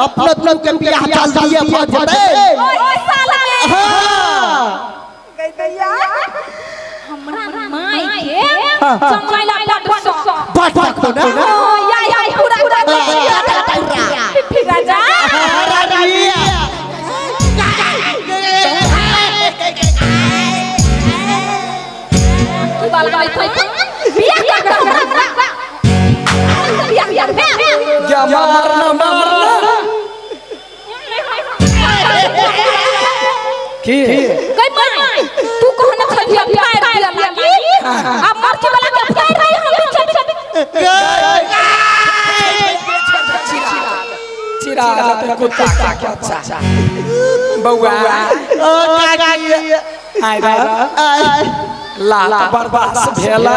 अपना अपना के बियाह चल दिए बात जते ओए साला में हां गैया हमरा माई के चमैला बात बात को ना या पूरा फिर राजा तू बाल गाली थई बियाह कर बियाह क्या मारना की गई माई तू कहना छलिया फायर किया लागी अब मर्ची वाला के फायर रही हम चिरा कुत्ता क्या अच्छा बउआ आय लाल बर्बाद भेला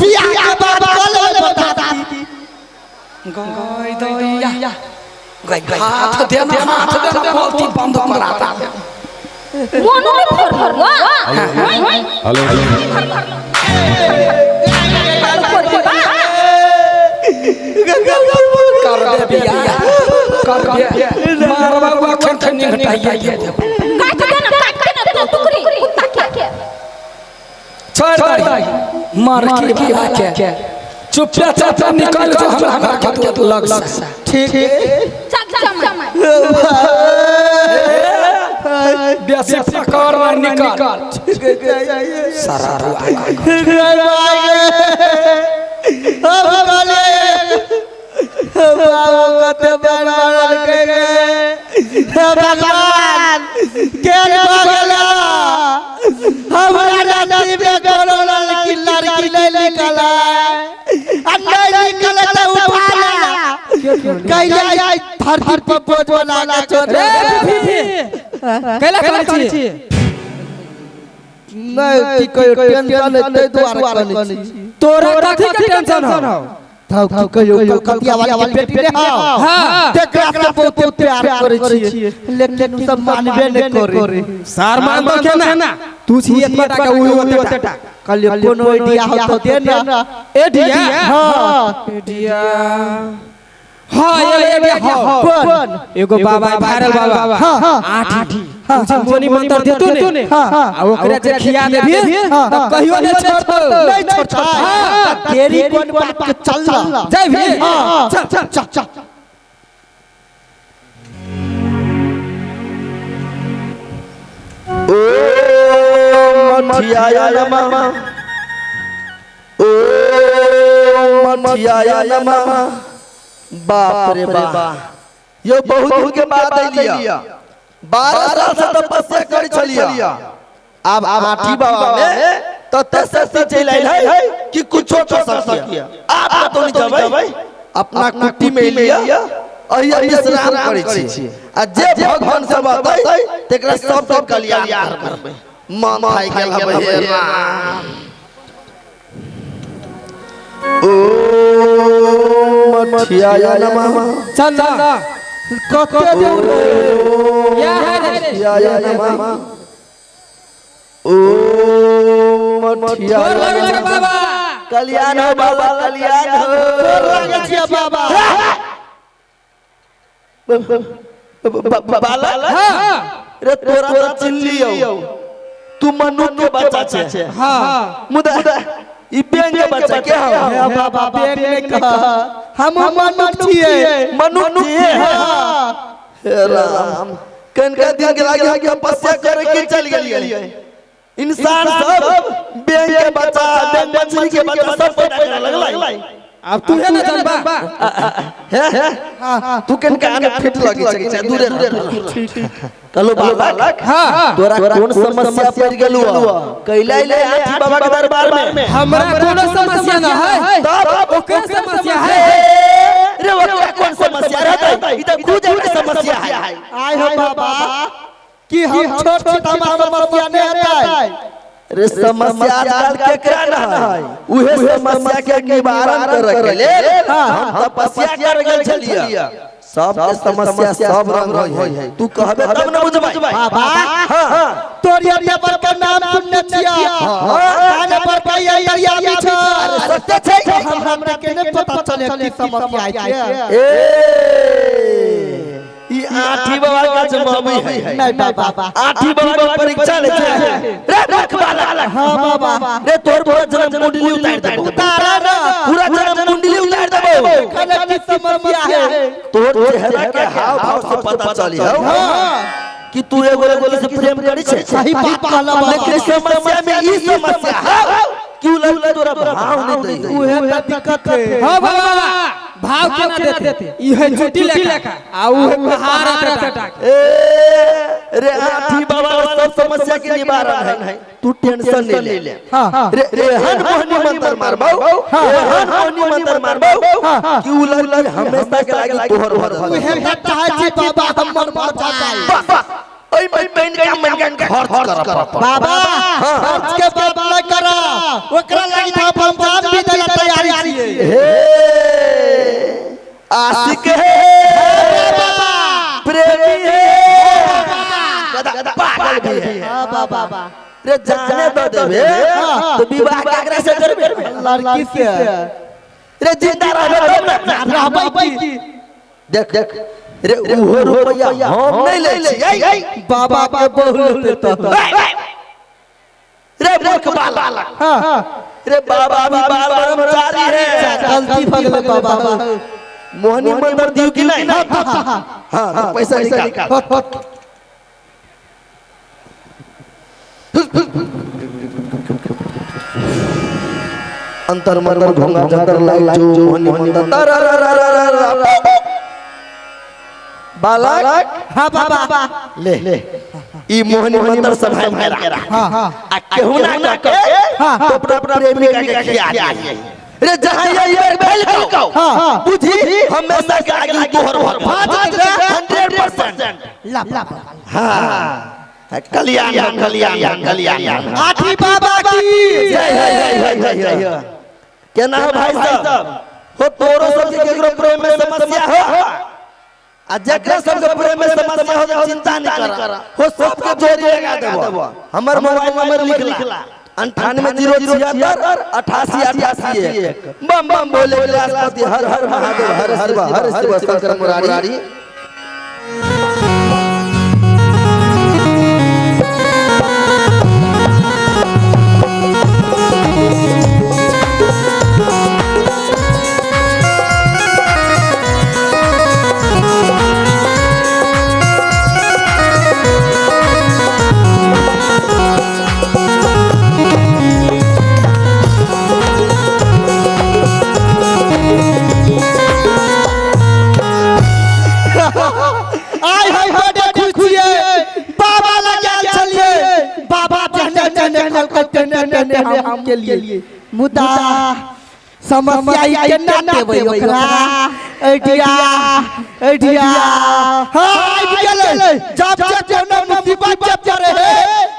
बियाह के बाद कल बता गई दैया हाथ देना बोलती बंद कराता मोनो में फर हेलो कर दे बिया कर दे मार बाबा खन घटाइए काट देना टुकड़ी कुत्ता के छोड़ दे मार के के चुपचाप निकल जो हमरा घर के लग ठीक है चल बेसी पकड़ मार निकल सारा अब बोले बाबू कते बार मारल के भगवान के बगला हमरा नसीब में कोनो लड़की ले निकला नहीं निकले तो उठा ला कैला धरती पर बोझ बना के छोड़ कैला करछी नहीं की कोई टेंशन ते द्वारा करनी तोरा कथि के टेंशन हो थाउ की कहियो कलकतिया वाली बेटी रे हां देखला से बहुत प्यार करे छी लेकिन सब मानबे नहीं करे सार मान के ना तू छी एतबा का उही ओतेटा कल कोनो आईडिया हो तो दे ना एडिया हां एडिया हां एडिया कौन एगो बाबा वायरल बाबा हां आठी मोनी मंत्र देतो ने हां ओकरा जे खिया देबी तब कहियो नहीं छोड़ तेरी कौन बात के चल जय भी चल ओ मठिया नमः ओ मठिया नमः बाप रे बाप यो बहुत के बात लिया 12 साल से तपस्या कर चलिया अब आठी बाबा में तो तसस्ती चल आई है कि कुछो कर सकिया आप तो नहीं जबै अपना कुटी में लिया अहिया विश्राम करै छी आ जे भगवान से बताई तेकरा सब के कल्याण करबे मन खाई गेल हबे हे राम ओ मठिया नमः चल कते दूर या है मठिया नमः ओ मठिया बाबा कल्याण हो बाबा कल्याण हो लागे छी बाबा बाला हां रे तोरा तो चिल्लियो तू मनु के बच्चा छे हां मुदा ई बेंग के बच्चा के हो हे बाबा बेंग ने कहा हम मनु छिए हां हे राम कनका दिन के लागे हम तपस्या करे के चल गेलिए इंसान सब बेंग के बच्चा बेंग मछली के बच्चा सब पैदा करे लगलाई अब तू है ना जानबा है तू कनका आने फिट लगी छै दूरे चलो बाबा हां तोरा कौन समस्या पड़ गेलु कैला ले आठी बाबा के दरबार में हमरा कोनो समस्या ना है तब ओकर समस्या है रे ओकरा कौन समस्या रहता ई त खुद एक समस्या है आय हो बाबा कि हम छोट छोट समस्या नहीं आता है रे समस्या आजकल केकरा ना है उहे समस्या के निवारण करे के लेल हम तपस्या कर गेल छलिया सब के समस्या सब रंग होय है तू कहबे तब न बुझबै बाबा हां तोरिया पर के नाम सुनने छिया काने पर के एरिया में छ अरे सत्य छै हमरा के ने पता चले की समस्या है ए आठी बाबा का जमावी है नहीं बाबा आठी बाबा का परीक्षा ले रे रखवाला हां बाबा रे तोर पूरा जन्म कुंडली उतार दे उतारा ना पूरा जन्म कुंडली उतार देबो खाना की समस्या है तोर चेहरा के हाव भाव से पता चली हो कि तू एगो से प्रेम करी छे सही बात कहला लेकिन समस्या में ई समस्या है क्यों लगला तोरा भाव नहीं दे उहे त दिक्कत है हां बाबा भाव केना देते इहे चुटी लेखा आ उहे पहाड़ अटक ए रे आठी बाबा सब समस्या के निवारण है तू टेंशन नहीं ले हां रे हन मोहनी मंत्र मारबो हन मोहनी मंत्र मारबो क्यों लगला हमेशा के लागी तोहर भर उहे कहता है जी बाबा हमर बचाई ओई मन का खर्च कर बाबा खर्च के बात न करा ओकरा लागि था हम जान भी देला तैयारी छिए हे आशिक है बाबा प्रेमी है गदा पागल भी है हां बाबा रे जाने दो देबे तो विवाह केकरा से करबे लड़की से रे जिंदा रहबे तब ना रहबै की देख रे ओहो रुपया हम नहीं ले छियै बाबा के बहुत तो रे मूर्ख बालक हां रे बाबा भी बाल ब्रह्मचारी है गलती भ गेल बाबा मोहनी मंदिर दियो कि नहीं हां पैसा निकाल अंतर मंतर घोंगा जंतर लाइट जो मोहनी मंदिर बालक हां बाबा ले ई मोहनी मंत्र संभाल मेरा हां आ केहू ना के तो अपना प्रेमी का खिया रे जहां ये बेल को बुझी हमेशा के आगे तोहर भर 100% ला हां कल्याण आठी बाबा की जय केना हो भाई साहब हो तोरो सब के केकरो प्रेम में समस्या हो आ जकरा सबके प्रेम में समस्या हो चिंता नहीं करा हो सबके जोड़ी लगा देबो हमर मोबाइल नंबर लिखला 98078888 बम बम बोले राष्ट्रपति हर हर महादेव हर शिव शंकर मुरारी आय हाय बड़े खुशी है बाबा लगा चलिए बाबा जने हम के लिए मुद्दा समस्या ई केना देबै ओकरा ऐडिया हाय गेले जब कोनो मुसीबत जब करे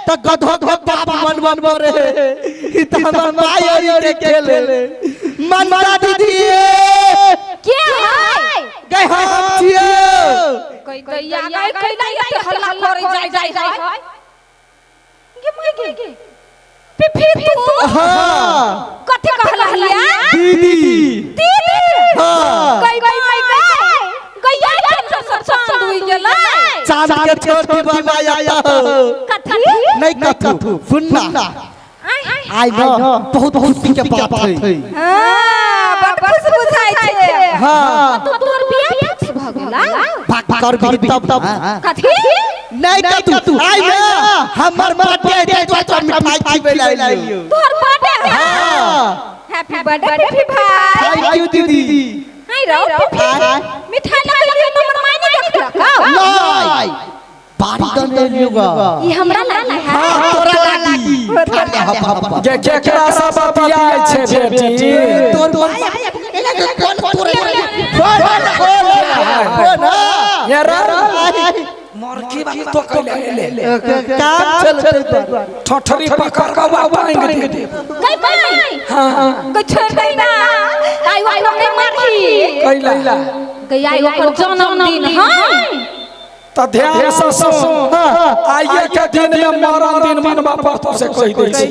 त गधो बाप मन रे ई त हमर माई के खेले मनसा दीदी के है गए हम छिए गैया गए कैला एते हल्ला करे जाय है गे मई गे पिफी तू हां कथि कहला हिया दीदी हां गई गैया के चांद हुई गेलै चांद के छोटी बनाया कथि नहीं कथु सुनना आई नो बहुत खुशी के बात है हां बड़ खुश बुझाई छै हां तो तोर बियाह फिक्स भ गेला भाग कर भी तब कथि नहीं कथु आई ना हमर बर्थडे दे तो मिठाई खिबै लाइयो तोर बर्थडे हां हैप्पी बर्थडे फिफी भाई थैंक यू दीदी हाय रहो फिफी मिठाई लगे के हमर माय नहीं देखला का नहीं बारी तो ले लियोगा ई हमरा ना है हां तोरा लागी खाले हम केकरा सब पियाय छै बेटी तोर कौन तोरे कौन यार मरकी बात तो कहले ले काम चलते ठठरी पकड़ के वापाएंगे दे गई भाई हां गई छोड़ गई ना आई वो नहीं मारी कैला गई आई ओकर जन्मदिन है त ध्यान से सुन आइए के दिन में मरण दिन मनवा पड़तो से कह दै छी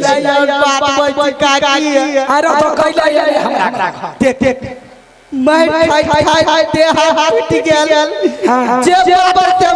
बात काकी अरे तो कैला हमरा देख मैं खाई खाई दे हाथ टूट गेल जे बाबर